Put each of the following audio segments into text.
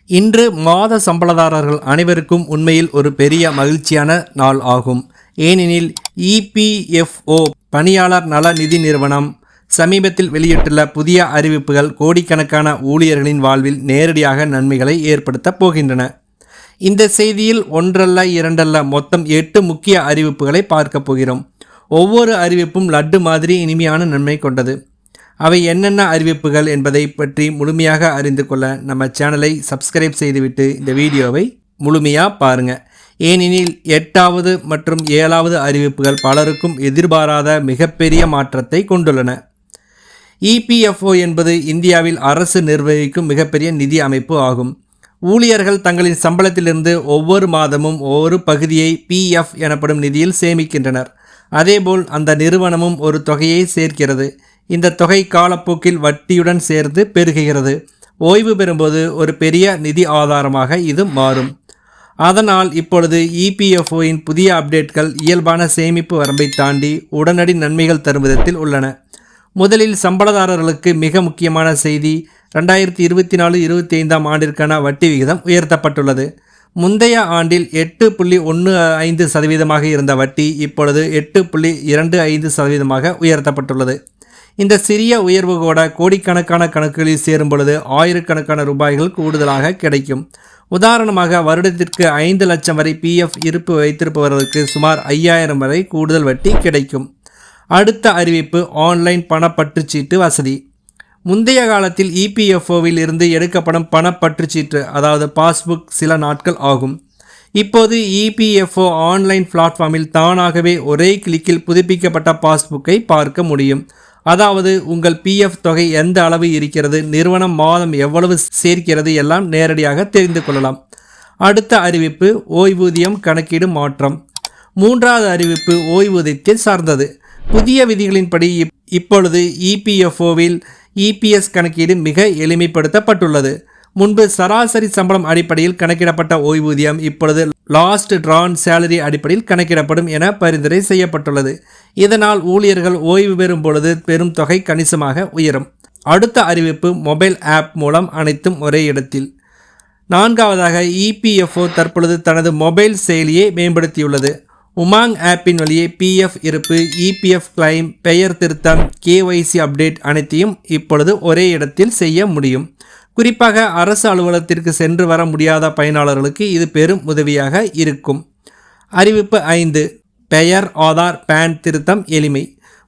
இன்று மாத சம்பளதாரர்கள் அனைவருக்கும் உண்மையில் ஒரு பெரிய மகிழ்ச்சியான நாள் ஆகும். ஏனெனில் இபிஎஃப்ஓ பணியாளர் நல நிதி நிறுவனம் சமீபத்தில் வெளியிட்டுள்ள புதிய அறிவிப்புகள் கோடிக்கணக்கான ஊழியர்களின் வாழ்வில் நேரடியாக நன்மைகளை ஏற்படுத்தப் போகின்றன. இந்த செய்தியில் ஒன்றல்ல இரண்டல்ல மொத்தம் 8 முக்கிய அறிவிப்புகளை பார்க்க போகிறோம். ஒவ்வொரு அறிவிப்பும் லட்டு மாதிரி இனிமையான நன்மை கொண்டது. அவை என்னென்ன அறிவிப்புகள் என்பதை பற்றி முழுமையாக அறிந்து கொள்ள நம்ம சேனலை சப்ஸ்கிரைப் செய்துவிட்டு இந்த வீடியோவை முழுமையாக பாருங்கள். ஏனெனில் 8வது மற்றும் 7வது அறிவிப்புகள் பலருக்கும் எதிர்பாராத மிகப்பெரிய மாற்றத்தை கொண்டுள்ளன. இபிஎஃப்ஓ என்பது இந்தியாவில் அரசு நிர்வகிக்கும் மிகப்பெரிய நிதி அமைப்பு ஆகும். ஊழியர்கள் தங்களின் சம்பளத்திலிருந்து ஒவ்வொரு மாதமும் ஒரு பகுதியை பிஎஃப் எனப்படும் நிதியில் சேமிக்கின்றனர். அதேபோல் அந்த நிறுவனமும் ஒரு தொகையை சேர்க்கிறது. இந்த தொகை காலப்போக்கில் வட்டியுடன் சேர்ந்து பெருகுகிறது. ஓய்வு பெறும்போது ஒரு பெரிய நிதி ஆதாரமாக இது மாறும். அதனால் இப்பொழுது இபிஎஃப்ஓயின் புதிய அப்டேட்கள் இயல்பான சேமிப்பு வரம்பை தாண்டி உடனடி நன்மைகள் தரும் விதத்தில் உள்ளன. முதலில் சம்பளதாரர்களுக்கு மிக முக்கியமான செய்தி, 2024-25 ஆண்டிற்கான வட்டி விகிதம் உயர்த்தப்பட்டுள்ளது. முந்தைய ஆண்டில் 8.15% இருந்த வட்டி இப்பொழுது 8.25% உயர்த்தப்பட்டுள்ளது. இந்த சிறிய உயர்வு கூட கோடிக்கணக்கான கணக்குகளில் சேரும் பொழுது ஆயிரக்கணக்கான ரூபாய்கள் கூடுதலாக கிடைக்கும். உதாரணமாக வருடத்திற்கு 5 லட்சம் வரை பிஎஃப் இருப்பு வைத்திருப்பவர்களுக்கு சுமார் 5000 வரை கூடுதல் வட்டி கிடைக்கும். அடுத்த அறிவிப்பு ஆன்லைன் பணப்பற்றுச்சீட்டு வசதி. முந்தைய காலத்தில் இபிஎஃப்ஓவில் இருந்து எடுக்கப்படும் பணப்பற்றுச்சீட்டு அதாவது பாஸ்புக் சில நாட்கள் ஆகும். இப்போது இபிஎஃப்ஓ ஆன்லைன் பிளாட்ஃபார்மில் தானாகவே ஒரே கிளிக்கில் புதுப்பிக்கப்பட்ட பாஸ்புக்கை பார்க்க முடியும். அதாவது உங்கள் பிஎஃப் தொகை எந்த அளவு இருக்கிறது, நிறுவனம் மாதம் எவ்வளவு சேர்க்கிறது எல்லாம் நேரடியாக தெரிந்து கொள்ளலாம். அடுத்த அறிவிப்பு ஓய்வூதியம் கணக்கீடு மாற்றம். 3வது அறிவிப்பு ஓய்வூதியத்தை சார்ந்தது. புதிய விதிகளின்படி இப்பொழுது இபிஎஃப்ஓவில் இபிஎஸ் கணக்கீடு மிக எளிமைப்படுத்தப்பட்டுள்ளது. முன்பு சராசரி சம்பளம் அடிப்படையில் கணக்கிடப்பட்ட ஓய்வூதியம் இப்பொழுது லாஸ்ட் ட்ரான் சேலரி அடிப்படையில் கணக்கிடப்படும் என பரிந்துரை செய்யப்பட்டுள்ளது. இதனால் ஊழியர்கள் ஓய்வு பெறும் பொழுது பெரும் தொகை கணிசமாக உயரும். அடுத்த அறிவிப்பு மொபைல் ஆப் மூலம் அனைத்தும் ஒரே இடத்தில். 4வதாக இபிஎஃப்ஓ தற்பொழுது தனது மொபைல் செயலியை மேம்படுத்தியுள்ளது. உமாங் ஆப்பின் வழியே பிஎஃப் இருப்பு, இபிஎஃப் கிளைம், பெயர் திருத்தம், கேஒய்சி அப்டேட் அனைத்தையும் இப்பொழுது ஒரே இடத்தில் செய்ய முடியும். குறிப்பாக அரசு அலுவலகத்திற்கு சென்று வர முடியாத பயனாளர்களுக்கு இது பெரும் உதவியாக இருக்கும். அறிவிப்பு 5, பெயர், ஆதார், பேன் திருத்தம் எளிமை.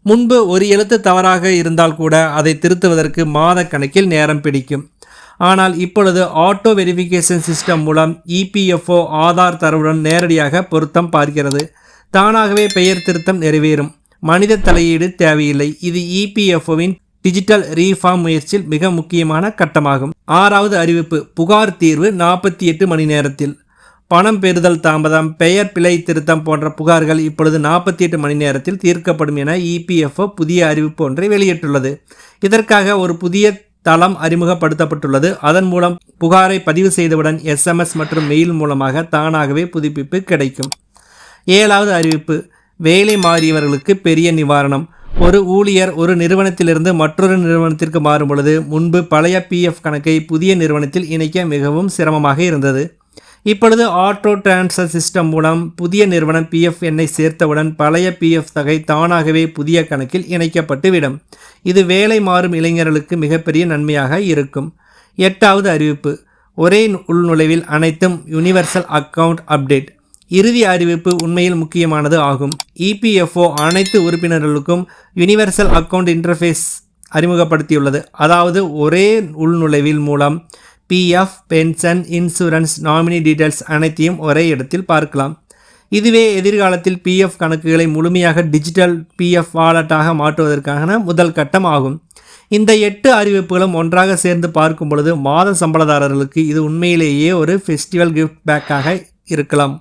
முன்பு ஒரு எழுத்து தவறாக இருந்தால் கூட அதை திருத்துவதற்கு மாத கணக்கில் நேரம் பிடிக்கும். ஆனால் இப்பொழுது ஆட்டோ வெரிஃபிகேஷன் சிஸ்டம் மூலம் இபிஎஃப்ஓ ஆதார் தரவுடன் நேரடியாக பொருத்தம் பார்க்கிறது. தானாகவே பெயர் திருத்தம் நிறைவேறும். மனித தலையீடு தேவையில்லை. இது இபிஎஃப்ஓவின் டிஜிட்டல் ரீஃபார்ம் முயற்சியில் மிக முக்கியமான கட்டமாகும். 6வது அறிவிப்பு புகார் தீர்வு 48 மணி நேரத்தில். பணம் பெறுதல் தாமதம், பெயர் பிழை திருத்தம் போன்ற புகார்கள் இப்பொழுது 48 மணி நேரத்தில் தீர்க்கப்படும் என இபிஎஃப்ஓ புதிய அறிவிப்பு ஒன்றை வெளியிட்டுள்ளது. இதற்காக ஒரு புதிய தளம் அறிமுகப்படுத்தப்பட்டுள்ளது. அதன் மூலம் புகாரை பதிவு செய்தவுடன் SMS மற்றும் மெயில் மூலமாக தானாகவே புதுப்பிப்பு கிடைக்கும். 7வது அறிவிப்பு வேலை மாறியவர்களுக்கு பெரிய நிவாரணம். ஒரு ஊழியர் ஒரு நிறுவனத்திலிருந்து மற்றொரு நிறுவனத்திற்கு மாறும் பொழுது முன்பு பழைய பிஎஃப் கணக்கை புதிய நிறுவனத்தில் இணைக்க மிகவும் சிரமமாக இருந்தது. இப்பொழுது ஆட்டோ டிரான்ஸ்ஃபர் சிஸ்டம் மூலம் புதிய நிறுவனம் பிஎஃப் எண்ணை சேர்த்தவுடன் பழைய பிஎஃப் தொகை தானாகவே புதிய கணக்கில் இணைக்கப்பட்டுவிடும். இது வேலை மாறும் இளைஞர்களுக்கு மிகப்பெரிய நன்மையாக இருக்கும். 8வது அறிவிப்பு ஒரே உள்நுழைவில் அனைத்தும் யூனிவர்சல் அக்கவுண்ட் அப்டேட். இறுதி அறிவிப்பு உண்மையில் முக்கியமானது ஆகும். இபிஎஃப்ஓ அனைத்து உறுப்பினர்களுக்கும் யூனிவர்சல் அக்கவுண்ட் இன்டர்ஃபேஸ் அறிமுகப்படுத்தியுள்ளது. அதாவது ஒரே உள்நுழைவில் மூலம் PF, pension, insurance, nominee details அனைத்தையும் ஒரே இடத்தில் பார்க்கலாம். இதுவே எதிர்காலத்தில் பிஎஃப் கணக்குகளை முழுமையாக டிஜிட்டல் பிஎஃப் வாலெட்டாக மாற்றுவதற்கான முதல் கட்டம் ஆகும். இந்த 8 அறிவிப்புகளும் ஒன்றாக சேர்ந்து பார்க்கும் பொழுது மாத சம்பளதாரர்களுக்கு இது உண்மையிலேயே ஒரு ஃபெஸ்டிவல் கிஃப்ட் பேக்காக இருக்கலாம்.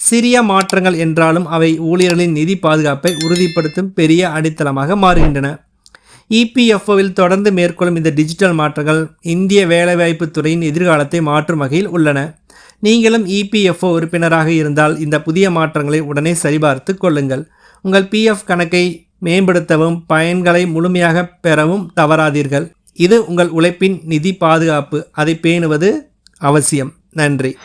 சிறிய மாற்றங்கள் என்றாலும் அவை ஊழியர்களின் நிதி பாதுகாப்பை உறுதிப்படுத்தும் பெரிய அடித்தளமாக மாறுகின்றன. இபிஎஃப்ஓவில் தொடர்ந்து மேற்கொள்ளும் இந்த டிஜிட்டல் மாற்றங்கள் இந்திய வேலைவாய்ப்பு துறையின் எதிர்காலத்தை மாற்றும் வகையில் உள்ளன. நீங்களும் இபிஎஃப்ஓ உறுப்பினராக இருந்தால் இந்த புதிய மாற்றங்களை உடனே சரிபார்த்து கொள்ளுங்கள். உங்கள் பிஎஃப் கணக்கை மேம்படுத்தவும் பயன்களை முழுமையாக பெறவும் தவறாதீர்கள். இது உங்கள் உழைப்பின் நிதி பாதுகாப்பு. அதை பேணுவது அவசியம். நன்றி.